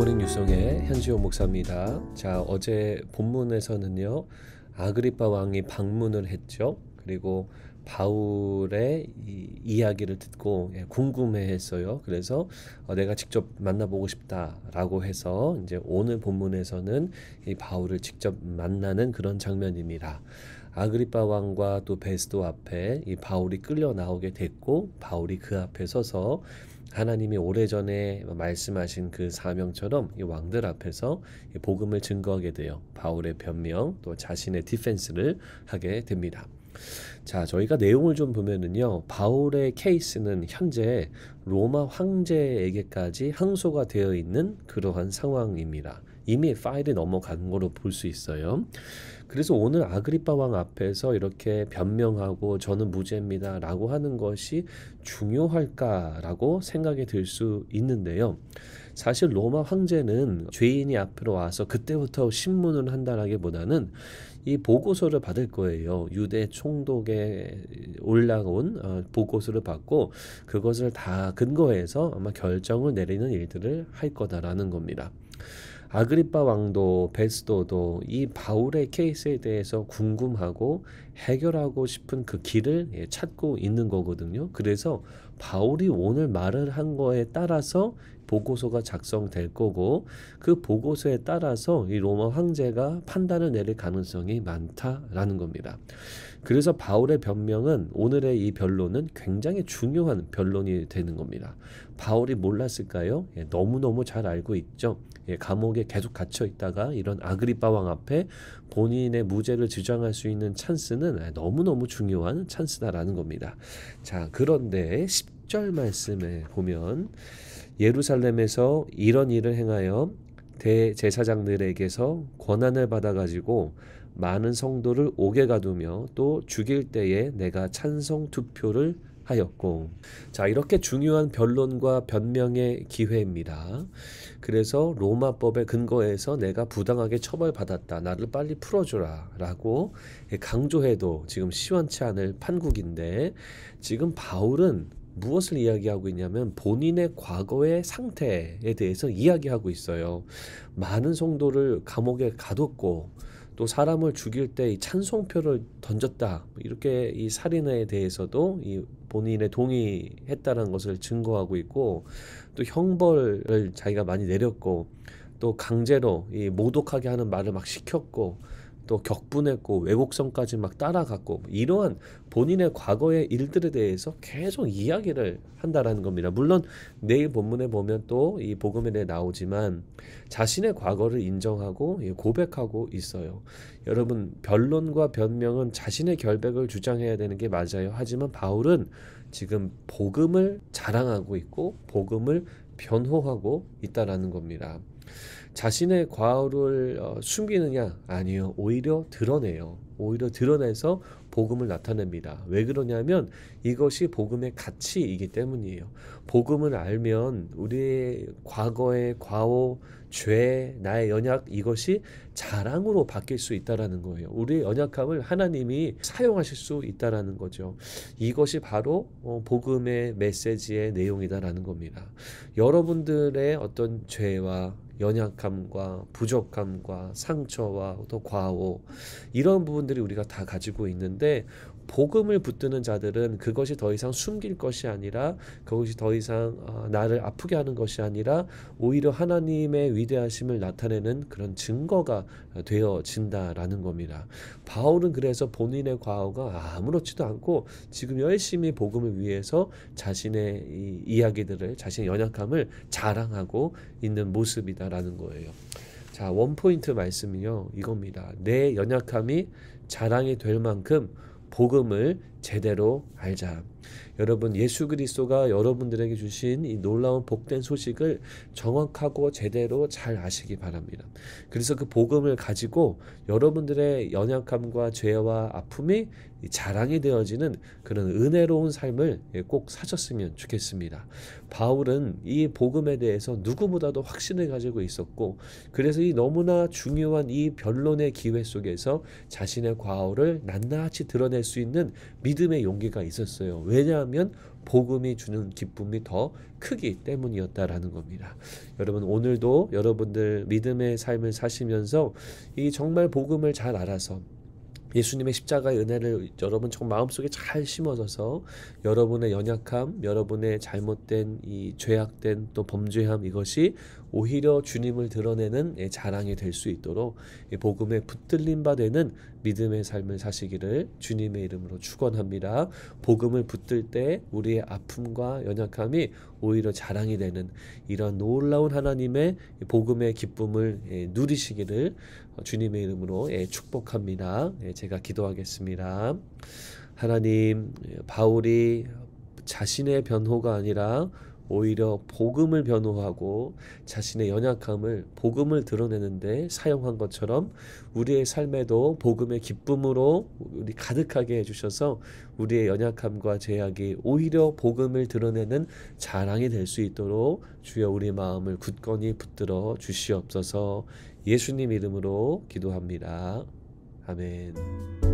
굿모닝 뉴송의 현지호 목사입니다. 자, 어제 본문에서는요, 아그리빠 왕이 방문을 했죠. 그리고 바울의 이야기를 듣고 궁금해했어요. 그래서 내가 직접 만나보고 싶다라고 해서 이제 오늘 본문에서는 이 바울을 직접 만나는 그런 장면입니다. 아그리빠 왕과 또 베스도 앞에 이 바울이 끌려 나오게 됐고, 바울이 그 앞에 서서 하나님이 오래전에 말씀하신 그 사명처럼 이 왕들 앞에서 이 복음을 증거하게 돼요. 바울의 변명 또 자신의 디펜스를 하게 됩니다. 자, 저희가 내용을 좀 보면은요, 바울의 케이스는 현재 로마 황제에게까지 항소가 되어 있는 그러한 상황입니다. 이미 파일이 넘어간 거로 볼 수 있어요. 그래서 오늘 아그리빠 왕 앞에서 이렇게 변명하고 저는 무죄입니다 라고 하는 것이 중요할까라고 생각이 들 수 있는데요. 사실 로마 황제는 죄인이 앞으로 와서 그때부터 신문을 한다라기보다는 이 보고서를 받을 거예요. 유대 총독에 올라온 보고서를 받고 그것을 다 근거해서 아마 결정을 내리는 일들을 할 거다라는 겁니다. 아그리빠 왕도 베스도도 이 바울의 케이스에 대해서 궁금하고 해결하고 싶은 그 길을 찾고 있는 거거든요. 그래서 바울이 오늘 말을 한 거에 따라서 보고서가 작성될 거고, 그 보고서에 따라서 이 로마 황제가 판단을 내릴 가능성이 많다라는 겁니다. 그래서 바울의 변명은, 오늘의 이 변론은 굉장히 중요한 변론이 되는 겁니다. 바울이 몰랐을까요? 너무너무 잘 알고 있죠. 감옥에 계속 gat혀 있다가 이런 아그리빠 왕 앞에 본인의 무죄를 주장할 수 있는 찬스는 너무너무 중요한 찬스다라는 겁니다. 자, 그런데 10절 말씀에 보면 예루살렘에서 이런 일을 행하여 대제사장들에게서 권한을 받아가지고 많은 성도를 옥에 가두며 또 죽일 때에 내가 찬성 투표를 하였고, 자, 이렇게 중요한 변론과 변명의 기회입니다. 그래서 로마법에 근거해서 내가 부당하게 처벌받았다, 나를 빨리 풀어주라 라고 강조해도 지금 시원치 않을 판국인데, 지금 바울은 무엇을 이야기하고 있냐면 본인의 과거의 상태에 대해서 이야기하고 있어요. 많은 성도를 감옥에 가뒀고 또 사람을 죽일 때 이 찬송표를 던졌다, 이렇게 이 살인에 대해서도 이 본인의 동의했다는 것을 증거하고 있고, 또 형벌을 자기가 많이 내렸고, 또 강제로 이 모독하게 하는 말을 막 시켰고, 또 격분했고 왜곡성까지 막 따라갔고, 이러한 본인의 과거의 일들에 대해서 계속 이야기를 한다라는 겁니다. 물론 내일 본문에 보면 또 이 복음에 대해 나오지만 자신의 과거를 인정하고 고백하고 있어요. 여러분, 변론과 변명은 자신의 결백을 주장해야 되는 게 맞아요. 하지만 바울은 지금 복음을 자랑하고 있고 복음을 변호하고 있다라는 겁니다. 자신의 과거를 숨기느냐? 아니요. 오히려 드러내요. 오히려 드러내서 복음을 나타냅니다. 왜 그러냐면 이것이 복음의 가치이기 때문이에요. 복음을 알면 우리의 과거의 과오, 죄, 나의 연약, 이것이 자랑으로 바뀔 수 있다라는 거예요. 우리의 연약함을 하나님이 사용하실 수 있다라는 거죠. 이것이 바로 복음의 메시지의 내용이다라는 겁니다. 여러분들의 어떤 죄와 연약함과 부족함과 상처와 또 과오, 이런 부분들이 우리가 다 가지고 있는데, 복음을 붙드는 자들은 그것이 더 이상 숨길 것이 아니라, 그것이 더 이상 나를 아프게 하는 것이 아니라 오히려 하나님의 위대하심을 나타내는 그런 증거가 되어진다라는 겁니다. 바울은 그래서 본인의 과거가 아무렇지도 않고 지금 열심히 복음을 위해서 자신의 이 이야기들을, 자신의 연약함을 자랑하고 있는 모습이다라는 거예요. 자, 원포인트 말씀이요, 이겁니다. 내 연약함이 자랑이 될 만큼 복음을 제대로 알자. 여러분, 예수 그리스도가 여러분들에게 주신 이 놀라운 복된 소식을 정확하고 제대로 잘 아시기 바랍니다. 그래서 그 복음을 가지고 여러분들의 연약함과 죄와 아픔이 자랑이 되어지는 그런 은혜로운 삶을 꼭 사셨으면 좋겠습니다. 바울은 이 복음에 대해서 누구보다도 확신을 가지고 있었고, 그래서 이 너무나 중요한 이 변론의 기회 속에서 자신의 과오를 낱낱이 드러낼 수 있는 믿음의 용기가 있었어요. 왜냐하면 복음이 주는 기쁨이 더 크기 때문이었다라는 겁니다. 여러분 오늘도 여러분들 믿음의 삶을 사시면서 이 정말 복음을 잘 알아서 예수님의 십자가의 은혜를 여러분 정말 마음속에 잘 심어져서 여러분의 연약함, 여러분의 잘못된 이 죄악된 또 범죄함 이것이 오히려 주님을 드러내는 자랑이 될 수 있도록 복음에 붙들림 바 되는 믿음의 삶을 사시기를 주님의 이름으로 축원합니다. 복음을 붙들 때 우리의 아픔과 연약함이 오히려 자랑이 되는 이런 놀라운 하나님의 복음의 기쁨을 누리시기를 주님의 이름으로 축복합니다. 제가 기도하겠습니다. 하나님, 바울이 자신의 변호가 아니라 오히려 복음을 변호하고 자신의 연약함을 복음을 드러내는데 사용한 것처럼 우리의 삶에도 복음의 기쁨으로 우리 가득하게 해주셔서 우리의 연약함과 죄악이 오히려 복음을 드러내는 자랑이 될 수 있도록 주여 우리 마음을 굳건히 붙들어 주시옵소서. 예수님 이름으로 기도합니다. 아멘.